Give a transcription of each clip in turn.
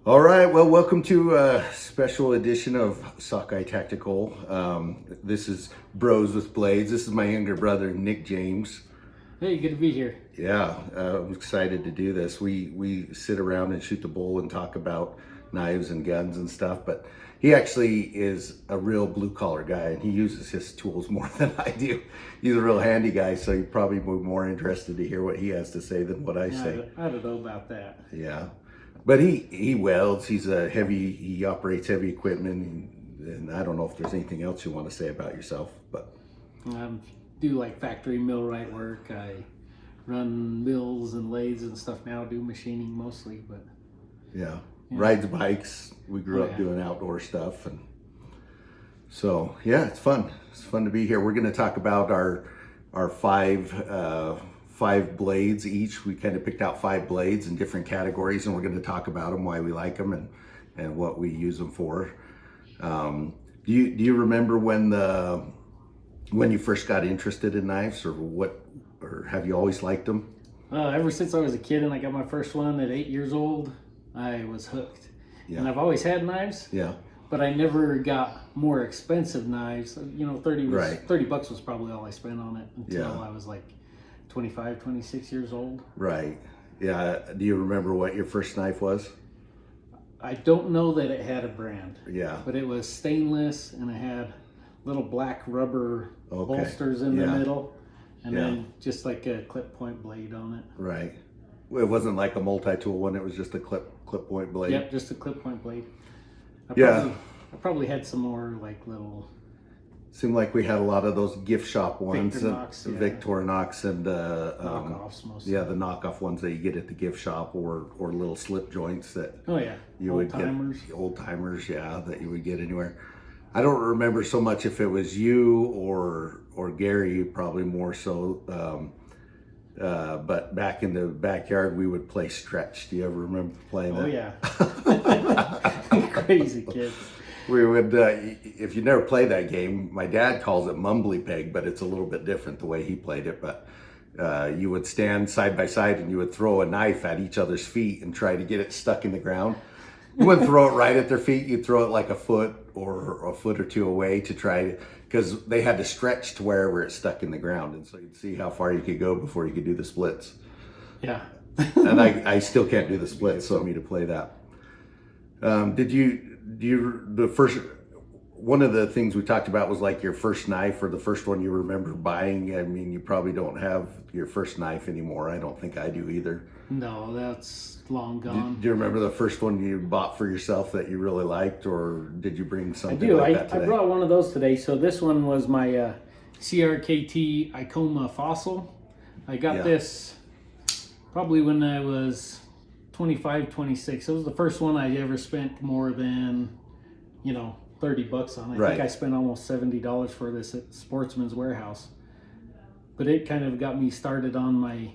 All right, well, welcome to a special edition of Sockeye Tactical. This is Bros with Blades. This is my younger brother, Nick James. Hey, good to be here. Yeah, I'm excited to do this. We sit around and shoot the bull and talk about knives and guns and stuff, but he actually is a real blue-collar guy, and he uses his tools more than I do. He's a real handy guy, so you'd probably be more interested to hear what he has to say than what I say. I don't know about that. Yeah. But he welds. He operates heavy equipment, and I don't know if there's anything else you want to say about yourself, but Do like factory millwright work. I run mills and lathes and stuff now. Do machining mostly, but yeah. Rides bikes. We grew up yeah. doing outdoor stuff, and so yeah, it's fun. It's fun to be here. We're going to talk about our five blades each. We kind of picked out 5 blades in different categories, and we're going to talk about them, why we like them, and what we use them for. Do you remember when you first got interested in knives, or have you always liked them? Ever since I was a kid and I got my first one at 8 years old, I was hooked. Yeah. And I've always had knives. Yeah. But I never got more expensive knives. You know, Right. $30 was probably all I spent on it until Yeah. I was like 25, 26 years old. Right. Yeah. Do you remember what your first knife was? I don't know that it had a brand. Yeah. But it was stainless, and it had little black rubber Okay. bolsters in the Yeah. middle, and Yeah. then just like a clip point blade on it. Right. It wasn't like a multi-tool one. It was just a clip point blade. Yep, just a clip point blade. Yeah. I probably had some more like little Seemed like we had a lot of those gift shop ones, Victorinox, yeah. Victorinox, and knockoffs mostly. yeah, the knockoff ones that you get at the gift shop, or little slip joints that Oh yeah, you old would timers. get, old timers, yeah, that you would get anywhere. I don't remember so much if it was you or Gary, probably more so. But back in the backyard, we would play stretch. Do you ever remember playing Oh that? yeah, crazy kids. We would, if you never played that game, my dad calls it mumbly peg, but it's a little bit different the way he played it. But you would stand side by side and you would throw a knife at each other's feet and try to get it stuck in the ground. You wouldn't throw it right at their feet. You'd throw it like a foot or a foot or two away to try, because they had to stretch to wherever it stuck in the ground. And so you'd see how far you could go before you could do the splits. Yeah. And I still can't do the splits, so I need to play that. One of the things we talked about was like your first knife, or the first one you remember buying. I mean, you probably don't have your first knife anymore. I don't think I do either. No, that's long gone. Do you remember the first one you bought for yourself that you really liked, or did you bring I something do. like that I today? brought one of those today. So this one was my CRKT Icoma Fossil. I got Yeah. this probably when I was 25, 26. It was the first one I ever spent more than, $30 on. I Right. think I spent almost $70 for this at Sportsman's Warehouse. But it kind of got me started on my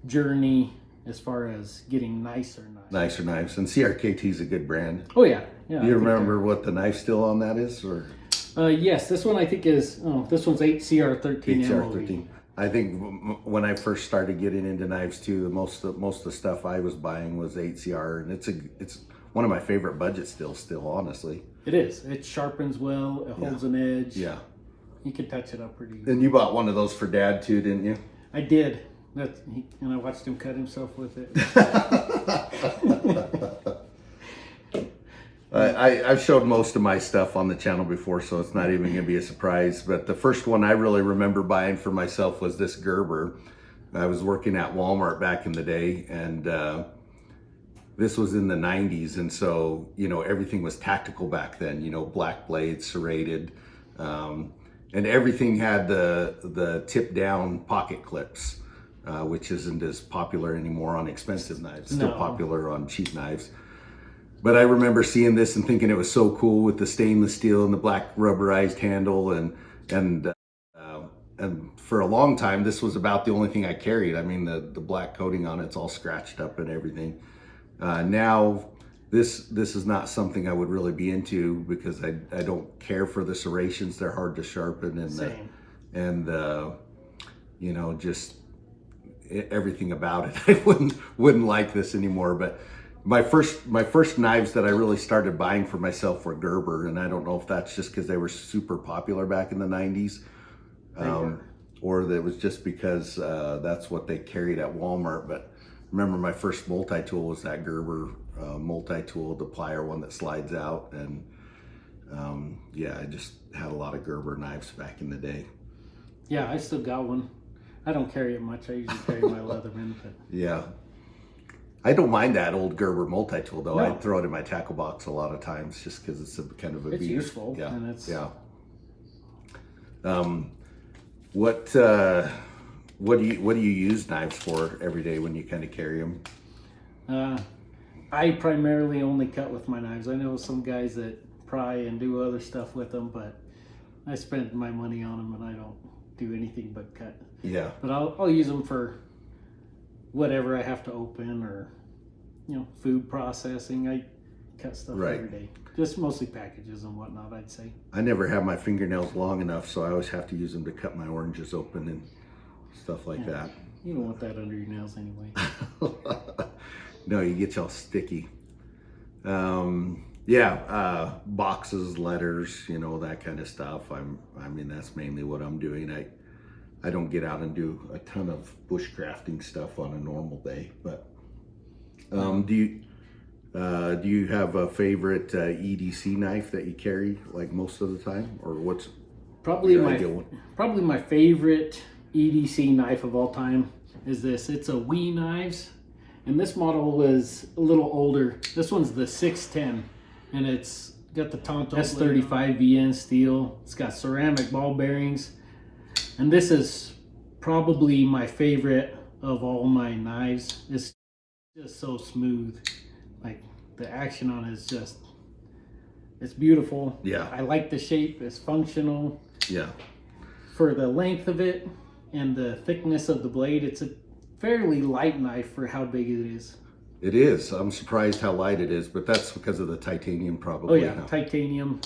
journey as far as getting nicer knives. Nicer knives, and CRKT is a good brand. Oh yeah. Yeah. Do you remember what the knife still on that is, or? Yes, this one I think is, this one's 8CR13 HCR13. I think when I first started getting into knives too, most of the stuff I was buying was 8CR, and it's one of my favorite budget stills still, honestly. It is. It sharpens well. It holds an edge. Yeah. You can touch it up pretty. And you bought one of those for Dad too, didn't you? I did. And I watched him cut himself with it. I've showed most of my stuff on the channel before, so it's not even going to be a surprise. But the first one I really remember buying for myself was this Gerber. I was working at Walmart back in the day, and this was in the 90s. And so, everything was tactical back then, black blades, serrated. And everything had the tip down pocket clips, which isn't as popular anymore on expensive knives, still popular on cheap knives. But I remember seeing this and thinking it was so cool with the stainless steel and the black rubberized handle, and for a long time this was about the only thing I carried. I mean, the black coating on it's all scratched up and everything. Now this is not something I would really be into, because I don't care for the serrations. They're hard to sharpen, and just everything about it. I wouldn't like this anymore. But My first knives that I really started buying for myself were Gerber, and I don't know if that's just because they were super popular back in the 90s, or that it was just because that's what they carried at Walmart. But remember, my first multi-tool was that Gerber multi-tool, the plier one that slides out, and yeah, I just had a lot of Gerber knives back in the day. Yeah, I still got one. I don't carry it much. I usually carry my Leatherman, but Yeah. I don't mind that old Gerber multi-tool though. No. I throw it in my tackle box a lot of times just because it's a kind of a it's beast. useful. Yeah, And it's, yeah. What do you use knives for every day when you kind of carry them? I primarily only cut with my knives. I know some guys that pry and do other stuff with them, but I spend my money on them and I don't do anything but cut. Yeah, But I'll use them for whatever I have to open, or food processing. I cut stuff Right. every day. Just mostly packages and whatnot, I'd say. I never have my fingernails long enough, so I always have to use them to cut my oranges open and stuff like that. You don't want that under your nails anyway. No, you get y'all sticky. Boxes, letters, that kind of stuff. I mean, that's mainly what I'm doing. I don't get out and do a ton of bushcrafting stuff on a normal day, but do you have a favorite EDC knife that you carry like most of the time, or what's Probably your ideal one? my favorite EDC knife of all time is this. It's a WE Knives, and this model is a little older. This one's the 610, and it's got the Tonto S35 VN steel. It's got ceramic ball bearings, and this is probably my favorite of all my knives. It's just so smooth. Like, the action on it is just, it's beautiful. Yeah. I like the shape. It's functional. Yeah, For the length of it and the thickness of the blade, it's a fairly light knife for how big it is. it is. I'm surprised how light it is, but that's because of the titanium, Oh probably. yeah, huh? titanium.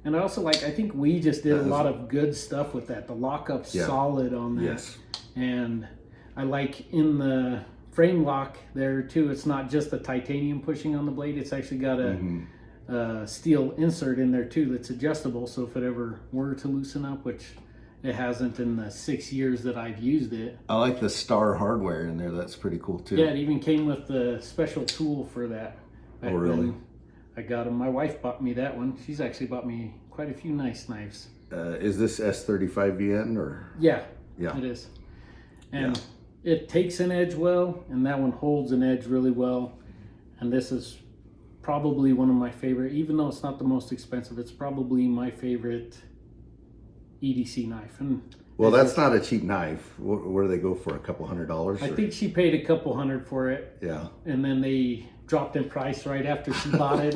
And I also I think we just did a lot of good stuff with that. The lockup's Yeah. solid on that. Yes. And I like in the frame lock there too, it's not just the titanium pushing on the blade, it's actually got a steel insert in there too that's adjustable, so if it ever were to loosen up, which it hasn't in the 6 years that I've used it. I like the Star hardware in there. That's pretty cool too. Yeah, it even came with the special tool for that. Oh, really? Then I got them. My wife bought me that one. She's actually bought me quite a few nice knives. Is this S35 VN or? Yeah, Yeah. it is. And it takes an edge well, and that one holds an edge really well. And this is probably one of my favorite, even though it's not the most expensive, it's probably my favorite EDC knife. And Well, that's not a cheap knife. Where do they go for? A couple $100? I or- think she paid a couple $100 for it, Yeah. and then they dropped in price right after she bought it.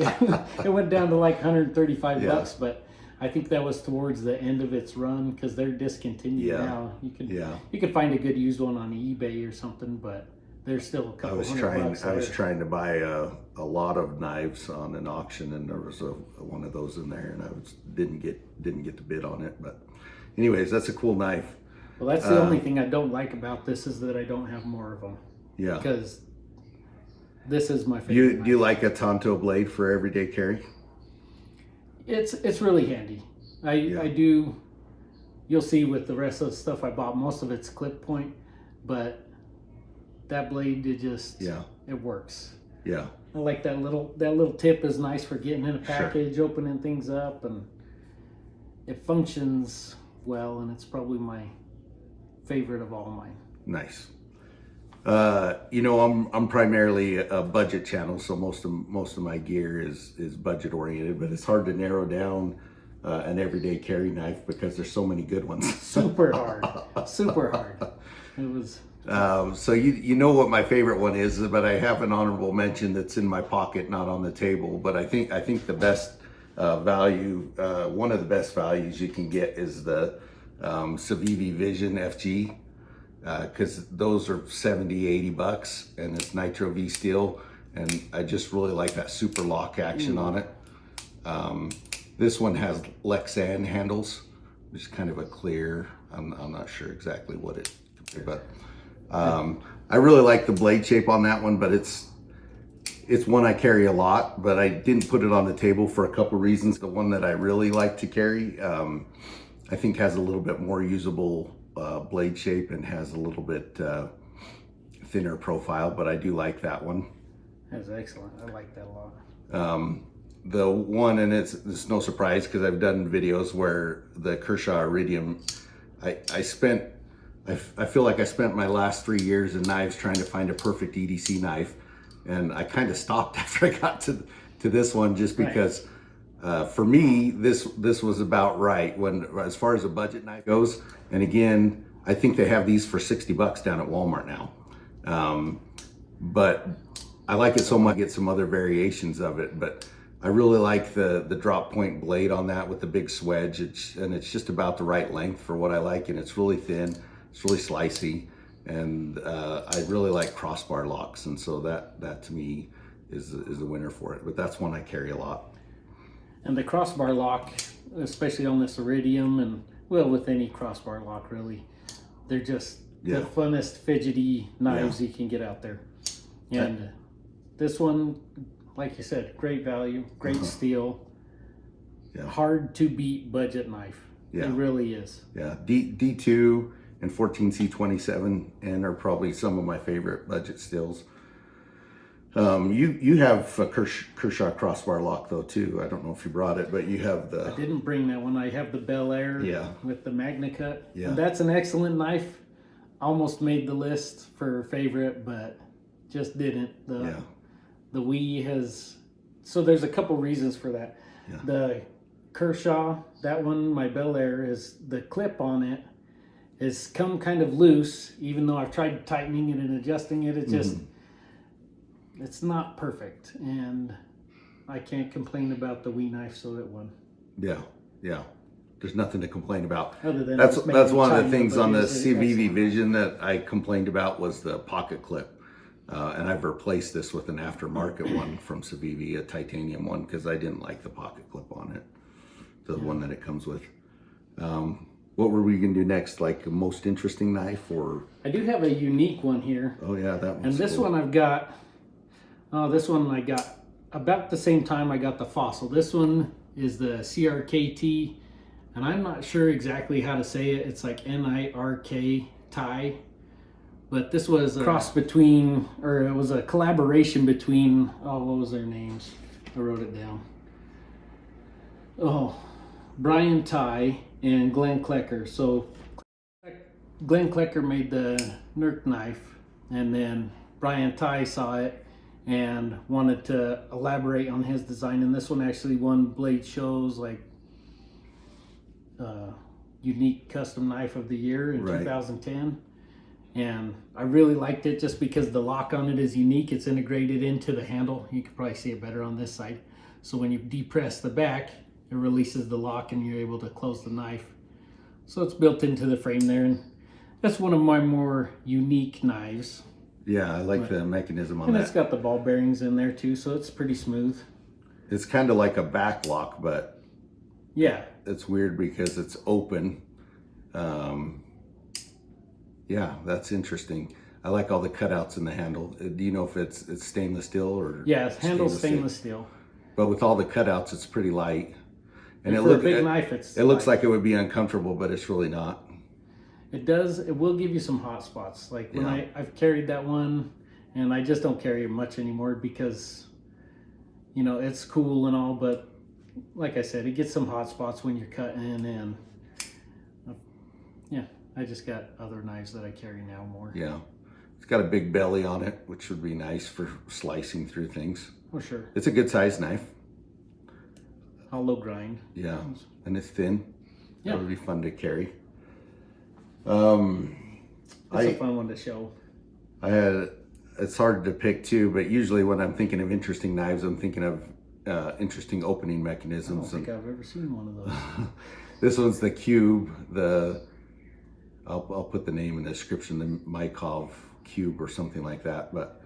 It went down to like 135 Yeah. bucks, but I think that was towards the end of its run because they're discontinued Yeah. now. Yeah. You could find a good used one on eBay or something, but there's still a I couple was $100 trying. bucks I was there. trying to buy a lot of knives on an auction, and there was one of those in there, and I didn't get the bid on it. But, anyways, that's a cool knife. Well, that's the only thing I don't like about this is that I don't have more of them, Yeah. because this is my favorite. Do you like a Tonto blade for everyday carry? It's really handy. I do. You'll see with the rest of the stuff I bought, most of it's clip point, but that blade it works. Yeah. I like that little tip is nice for getting in a package, opening things up, and it functions well, and it's probably my favorite of all mine. Nice. I'm primarily a budget channel, so most of my gear is budget oriented, but it's hard to narrow down an everyday carry knife because there's so many good ones. Super hard. It was. So you know what my favorite one is, but I have an honorable mention that's in my pocket, not on the table. But I think the best value, one of the best values you can get is the Civivi Vision FG, because those are $70-$80, and it's Nitro V steel, and I just really like that super lock action on it. This one has Lexan handles, which is kind of a clear. I'm not sure exactly what it, but I really like the blade shape on that one. But it's one I carry a lot, but I didn't put it on the table for a couple reasons. The one that I really like to carry, I think has a little bit more usable blade shape and has a little bit thinner profile, but I do like that one. That's excellent. I like that a lot. The one, and it's no surprise because I've done videos where the Kershaw Iridium, I feel like I spent my last 3 years in knives trying to find a perfect EDC knife, and I kind of stopped after I got to this one just because for me this was about right when as far as a budget knife goes. And again, I think they have these for $60 down at Walmart now, but I like it so much. I get some other variations of it, but I really like the drop point blade on that with the big swedge. It's just about the right length for what I like, and it's really thin, it's really slicey, and I really like crossbar locks, and so that to me is the winner for it. But that's one I carry a lot. And the crossbar lock, especially on this Iridium, and well, with any crossbar lock really, they're just the funnest fidgety knives you can get out there. And this one, like you said, great value, great steel, hard to beat budget knife. It really is. Yeah, D2 and 14C27 are probably some of my favorite budget steels. You have a Kershaw crossbar lock though too. I don't know if you brought it, but you have the. I didn't bring that one. I have the Bel Air with the Magna Cut. Yeah, and that's an excellent knife. Almost made the list for favorite, but just didn't. The Wii has, so there's a couple reasons for that. The Kershaw, that one, my Bel Air, is the clip on it has come kind of loose, even though I've tried tightening it and adjusting it. It just, it's not perfect, and I can't complain about the Wii knife, so it won. Yeah. There's nothing to complain about. Other than that's one of the things on the CVV Vision that I complained about was the pocket clip. And I've replaced this with an aftermarket one from Civivi, a titanium one, because I didn't like the pocket clip on it, the one that it comes with. What were we gonna do next? Like a most interesting knife, or? I do have a unique one here. Oh yeah, that one. And this one I've got. This one I got about the same time I got the Fossil. This one is the CRKT, and I'm not sure exactly how to say it. It's like NIRK tie. But this was a cross between, or it was a collaboration between, what was their names? I wrote it down. Brian Ty and Glenn Klecker. So Glenn Klecker made the NERK knife, and then Brian Ty saw it and wanted to elaborate on his design. And this one actually won Blade Show's like unique custom knife of the year in 2010. And I really liked it just because the lock on it is unique. It's integrated into the handle. You can probably see it better on this side. So when you depress the back, it releases the lock and you're able to close the knife. So it's built into the frame there. And that's one of my more unique knives. Yeah, I like the mechanism on that. And it's got the ball bearings in there too, so it's pretty smooth. It's kind of like a back lock, but it's weird because it's open. Yeah, that's interesting. I like all the cutouts in the handle. Do you know if it's stainless steel or? Yeah, it's handled stainless steel. But with all the cutouts, it's pretty light. And for a big knife, it looks like it would be uncomfortable, but it's really not. It does. It will give you some hot spots. Like when I've carried that one, and I just don't carry it much anymore because, you know, it's cool and all, but like I said, it gets some hot spots when you're cutting, and I just got other knives that I carry now more. Yeah. It's got a big belly on it, which would be nice for slicing through things. For sure. It's a good size knife. Hollow grind. Yeah. And it's thin. Yeah. That would be fun to carry. It's a fun one to show. It's hard to pick too, but usually when I'm thinking of interesting knives, I'm thinking of interesting opening mechanisms. I don't think I've ever seen one of those. This one's the Cube, I'll put the name in the description, the Mykov Cube or something like that, but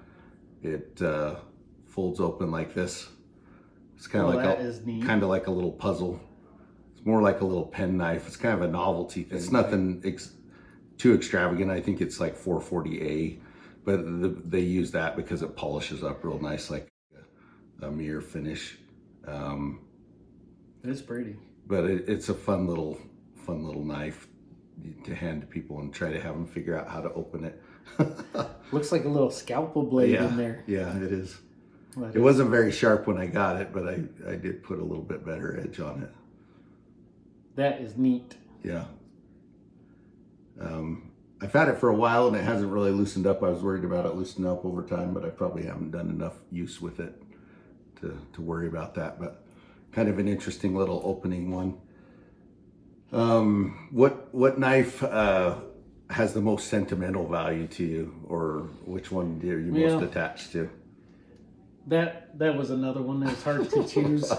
it folds open like this. It's kind of like a little puzzle. It's more like a little pen knife. It's kind of a novelty thing. It's nothing too extravagant. I think it's like 440A, but they use that because it polishes up real nice, like mirror finish. It's pretty. But it's a fun little knife to hand to people and try to have them figure out how to open it. Looks like a little scalpel blade in there. Yeah, it is. But It wasn't very sharp when I got it, but I did put a little bit better edge on it. that is neat. Yeah. I've had it for a while and it hasn't really loosened up. I was worried about it loosening up over time, but I probably haven't done enough use with it to worry about that. But kind of an interesting little opening one. What knife has the most sentimental value to you, or which one are you most attached to? That was another one that's hard to choose.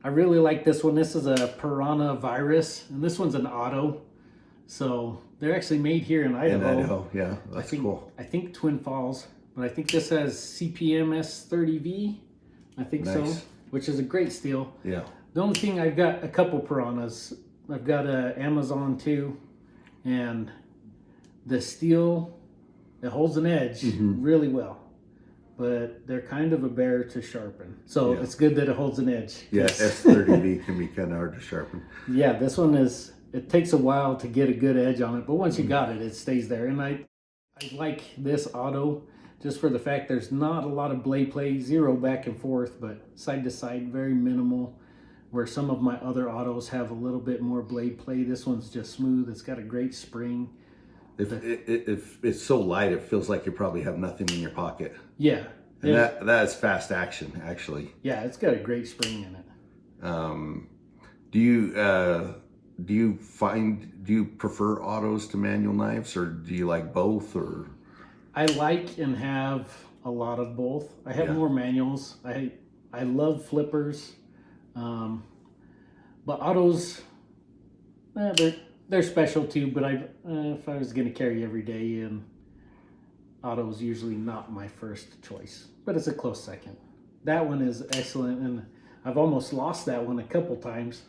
I really like this one. This is a Piranha Virus, and this one's an auto. So they're actually made here in Idaho. In Idaho, yeah, that's cool. I think Twin Falls, but I think this has CPMS 30V. I think so, which is a great steel. Yeah. The only thing, I've got a couple Piranhas. I've got a Amazon too, and the steel, it holds an edge really well, but they're kind of a bear to sharpen. So it's good that it holds an edge. Yeah, S30V can be kind of hard to sharpen. Yeah, this one is, it takes a while to get a good edge on it, but once you got it, it stays there. And I like this auto just for the fact there's not a lot of blade play, zero back and forth, but side to side, very minimal. Where some of my other autos have a little bit more blade play. This one's just smooth. It's got a great spring. If it's so light, it feels like you probably have nothing in your pocket. Yeah. And that is fast action, actually. Yeah, it's got a great spring in it. Do you prefer autos to manual knives, or do you like both, or? I like and have a lot of both. I have more manuals. I love flippers. But autos, they're special too, but if I was going to carry every day, auto is usually not my first choice, but it's a close second. That one is excellent, and I've almost lost that one a couple times.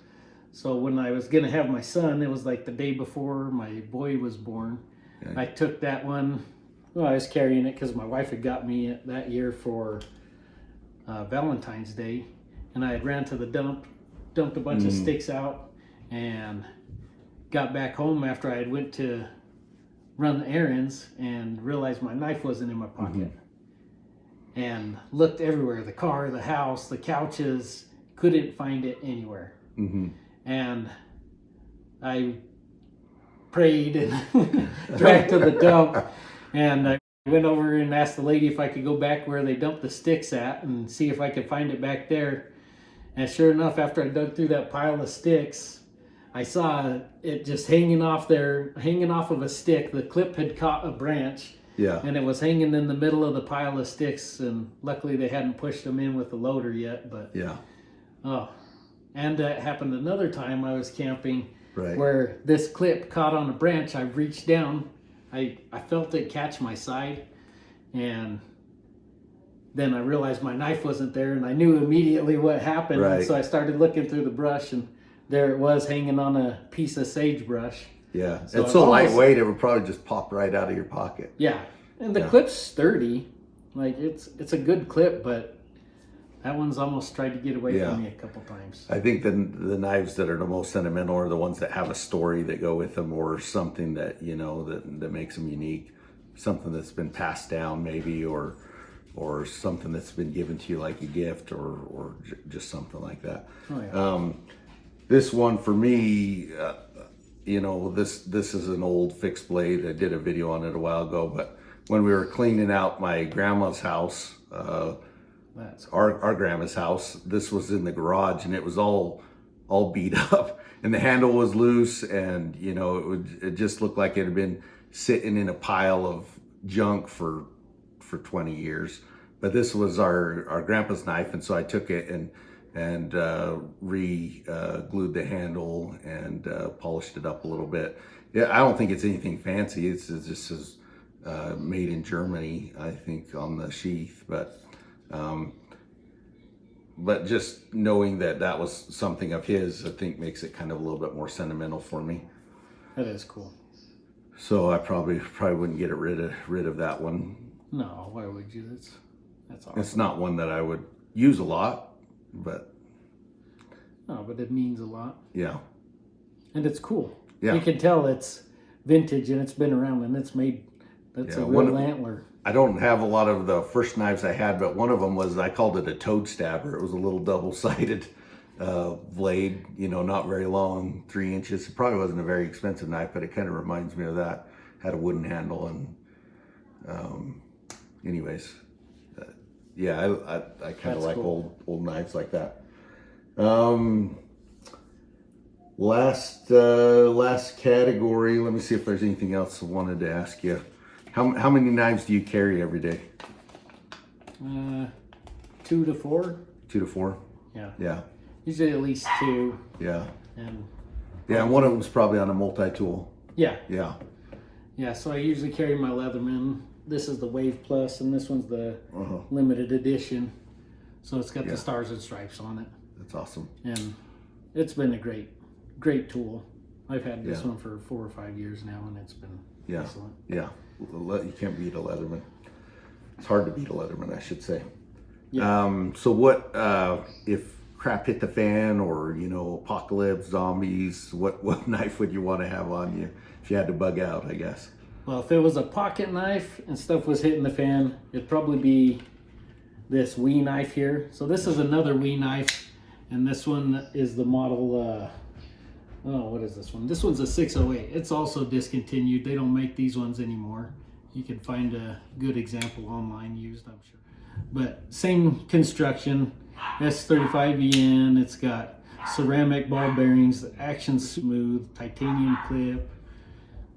So when I was going to have my son, it was like the day before my boy was born. I took that one. Well, I was carrying it because my wife had got me it that year for Valentine's Day. And I had ran to the dumped a bunch of sticks out, and got back home after I had went to run errands and realized my knife wasn't in my pocket. And looked everywhere, the car, the house, the couches, couldn't find it anywhere. And I prayed and dragged to the dump, and I went over and asked the lady if I could go back where they dumped the sticks at and see if I could find it back there. And sure enough, after I dug through that pile of sticks, I saw it just hanging off of a stick. The clip had caught a branch, and it was hanging in the middle of the pile of sticks. And luckily, they hadn't pushed them in with the loader yet. But and that happened another time. I was camping, where this clip caught on a branch. I reached down, I felt it catch my side, and then I realized my knife wasn't there, and I knew immediately what happened. And so I started looking through the brush, and there it was hanging on a piece of sagebrush. Yeah, so it's so lightweight, it would probably just pop right out of your pocket. Yeah, and the clip's sturdy. Like, it's a good clip, but that one's almost tried to get away from me a couple times. I think the knives that are the most sentimental are the ones that have a story that go with them, or something that, that makes them unique. Something that's been passed down maybe, or something that's been given to you like a gift, or just something like that. This one for me, this is an old fixed blade. I did a video on it a while ago, but when we were cleaning out my grandma's house, our grandma's house, this was in the garage, and it was all beat up, and the handle was loose, and it just looked like it had been sitting in a pile of junk for 20 years. But this was our grandpa's knife, and so I took it and glued the handle and polished it up a little bit. Yeah, I don't think it's anything fancy. It's just made in Germany, I think, on the sheath. But just knowing that was something of his, I think makes it kind of a little bit more sentimental for me. That is cool. So I probably wouldn't get rid of that one. No, why would you? That's awesome. It's not one that I would use a lot, but No, but it means a lot. yeah. And it's cool. Yeah. You can tell it's vintage and it's been around and it's made, that's Yeah, a real antler. I don't have a lot of the first knives I had, but one of them was, I called it a toad stabber. It was a little double-sided blade, you know, not very long, 3 inches. It probably wasn't a very expensive knife, but it kind of reminds me of that. Had a wooden handle, and anyways, yeah, I kind of That's like cool. old knives like that. Last category. Let me see if there's anything else I wanted to ask you. How many knives do you carry every day? 2 to 4. 2 to 4. Yeah. Yeah. Usually at least 2. Yeah. And Yeah. And one of them's probably on a multi-tool. yeah. Yeah. Yeah. So I usually carry my Leatherman. This is the Wave Plus, and this one's the Uh-huh. limited edition. So it's got Yeah. the stars and stripes on it. That's awesome. And it's been a great tool. I've had this Yeah. one for 4 or 5 years now, and it's been Yeah. excellent. Yeah. You can't beat a Leatherman. It's hard to beat a Leatherman, I should say. Yeah. So what if crap hit the fan, or you know, apocalypse, zombies? What knife would you want to have on you if you had to bug out? I guess. Well, if it was a pocket knife and stuff was hitting the fan, it'd probably be this Wee knife here. So this is another Wee knife, and this one is the model. What is this one? This one's a 608. It's also discontinued. They don't make these ones anymore. You can find a good example online used, I'm sure. But same construction, S35VN. It's got ceramic ball bearings, the action smooth, titanium clip,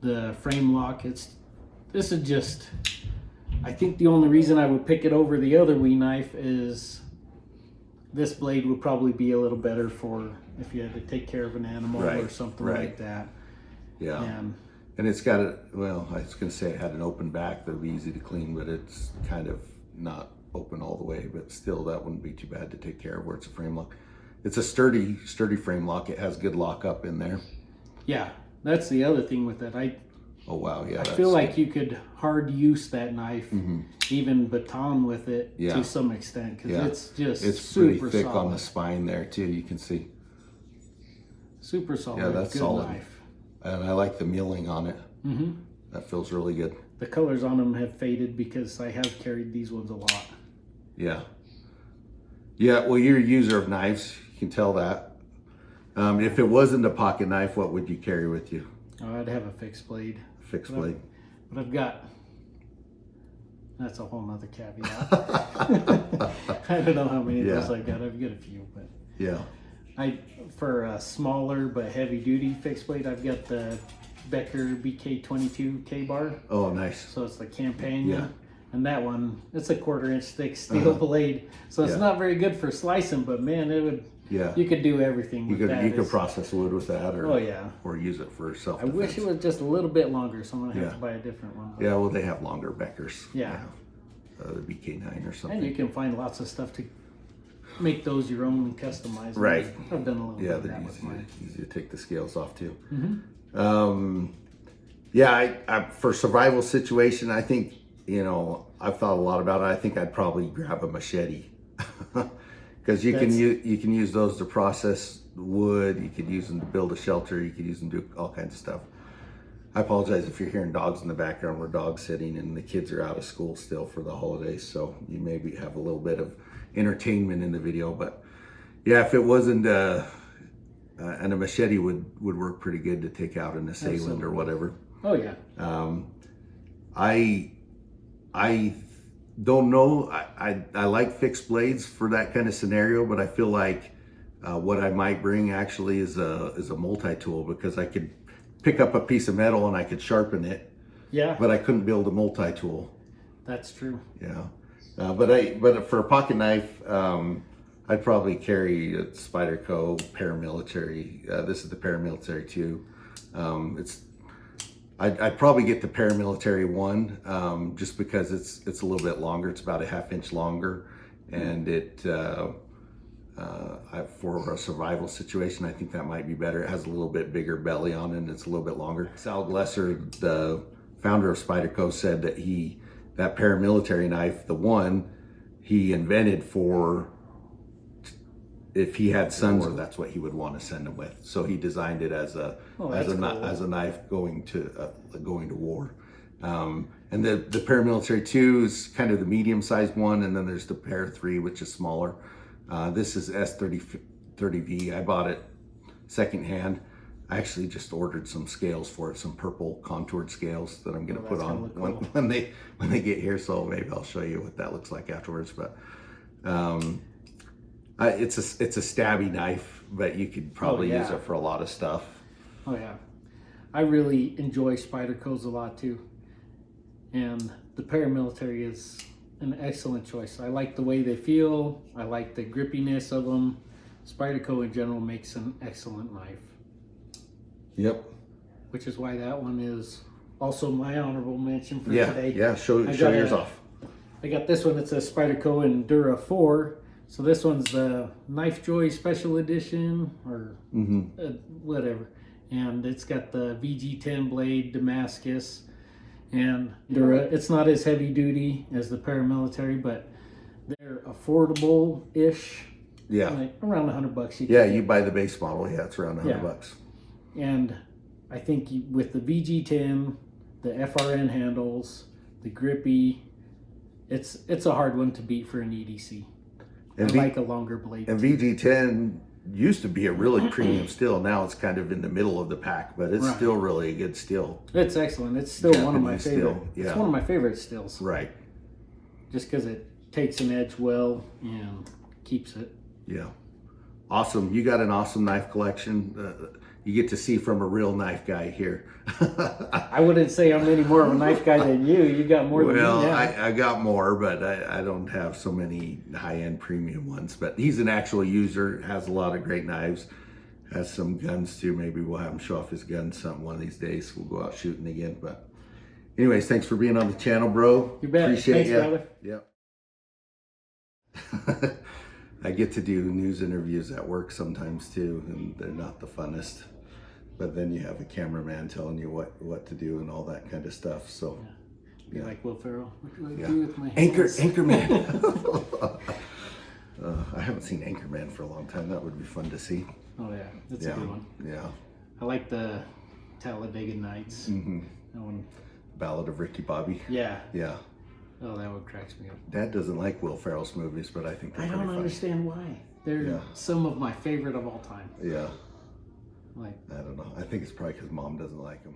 the frame lock. This is just, I think the only reason I would pick it over the other Wee knife is this blade would probably be a little better for if you had to take care of an animal or something like that. Yeah. And And it's got a, well, I was going to say it had an open back that would be easy to clean, but it's kind of not open all the way, but still that wouldn't be too bad to take care of where it's a frame lock. It's a sturdy frame lock. It has good lock up in there. yeah, that's the other thing with it. Oh, wow. Yeah. I feel like you could hard use that knife, even baton with it Yeah. to some extent, because Yeah. it's just it's pretty super thick solid. on the spine there too. You can see. Super solid. Yeah, that's good solid. knife. And I like the milling on it. hmm That feels really good. The colors on them have faded because I have carried these ones a lot. Yeah. Yeah, well, you're a user of knives. You can tell that. If it wasn't a pocket knife, what would you carry with you? Oh, I'd have a fixed blade. Fixed blade. But I've got, that's a whole nother caveat. I don't know how many of those I've got. I've got a few, but Yeah. for a smaller but heavy duty fixed blade, I've got the Becker BK22 K-bar. Oh, nice. So it's the Companion. Yeah. And that one, it's a 1/4 inch thick steel blade. So it's Yeah. not very good for slicing, but man, it would, Yeah. you could do everything You with that. could process wood with that, or Oh, yeah. or use it for I self-defense. wish it was just a little bit longer, so I'm gonna have Yeah. to buy a different one. But- Yeah, well, they have longer Beckers. Yeah. The BK9 or something. And you can find lots of stuff to make those your own and customize them. Right. I've done a little bit Yeah, of they're that with mine. easy to take the scales off too. Mm-hmm. Yeah, I for survival situation, I think, you know, I've thought a lot about it. I think I'd probably grab a machete because you can use those to process wood. You could use them to build a shelter. You could use them to do all kinds of stuff. I apologize if you're hearing dogs in the background. We're dog sitting and the kids are out of school still for the holidays, so you maybe have a little bit of entertainment in the video. But yeah, if it wasn't and a machete would work pretty good to take out an assailant or whatever. Oh yeah. I don't know. I like fixed blades for that kind of scenario, but I feel like what I might bring actually is a multi-tool, because I could pick up a piece of metal and I could sharpen it, Yeah, but I couldn't build a multi-tool. that's true. Yeah. But for a pocket knife, I'd probably carry a Spyderco paramilitary. This is the paramilitary 2. I'd probably get the paramilitary 1, just because it's a little bit longer. It's about a 1/2 inch longer, and for a survival situation, I think that might be better. It has a little bit bigger belly on it, and it's a little bit longer. Sal Glesser, the founder of Spyderco, said that that paramilitary knife, the 1, he invented for, if he had sons, that's what he would want to send them with. So he designed it as a as a knife going to war. And the paramilitary 2 is kind of the medium-sized one, and then there's the Para 3, which is smaller. This is S30V. I bought it secondhand. I actually just ordered some scales for it, some purple contoured scales that I'm going to put on when they get here. So maybe I'll show you what that looks like afterwards. But it's a stabby knife, but you could probably use it for a lot of stuff. Oh yeah, I really enjoy Spydercos a lot too, and the paramilitary is an excellent choice. I like the way they feel. I like the grippiness of them. Spyderco in general makes an excellent knife. Yep. Which is why that one is also my honorable mention for today. Yeah, show yours off. I got this one. It's a Spyderco Endura 4. So this one's the Knife Joy Special Edition, or whatever. And it's got the VG10 blade Damascus. And it's not as heavy duty as the paramilitary, but they're affordable-ish. Yeah. Like around $100. You buy the base model. Yeah, it's around $100. And I think with the VG10, the FRN handles, the grippy, it's a hard one to beat for an EDC. And I like a longer blade. And VG10 used to be a really premium steel. Now it's kind of in the middle of the pack, but it's still really a good steel. It's excellent. It's still one of my favorite. Yeah. It's one of my favorite stills. Right. Just because it takes an edge well and keeps it. Yeah. Awesome. You got an awesome knife collection. You get to see from a real knife guy here. I wouldn't say I'm any more of a knife guy than you. You got more than me now. Well, I got more, but I don't have so many high-end premium ones. But he's an actual user, has a lot of great knives, has some guns too. Maybe we'll have him show off his guns one of these days. We'll go out shooting again. But anyways, thanks for being on the channel, bro. You bet. Appreciate you. Brother. Yep. I get to do news interviews at work sometimes too, and they're not the funnest. But then you have a cameraman telling you what to do and all that kind of stuff. So, You're like Will Ferrell. What do I do with my hands? Anchorman. I haven't seen Anchorman for a long time. That would be fun to see. Oh yeah, that's a good one. Yeah. I like the Talladega Nights. That one. Ballad of Ricky Bobby. Yeah. Yeah. Oh, that one cracks me up. Dad doesn't like Will Ferrell's movies, but I think they're pretty funny. Understand why. They're some of my favorite of all time. Yeah. Like, I don't know. I think it's probably because Mom doesn't like him.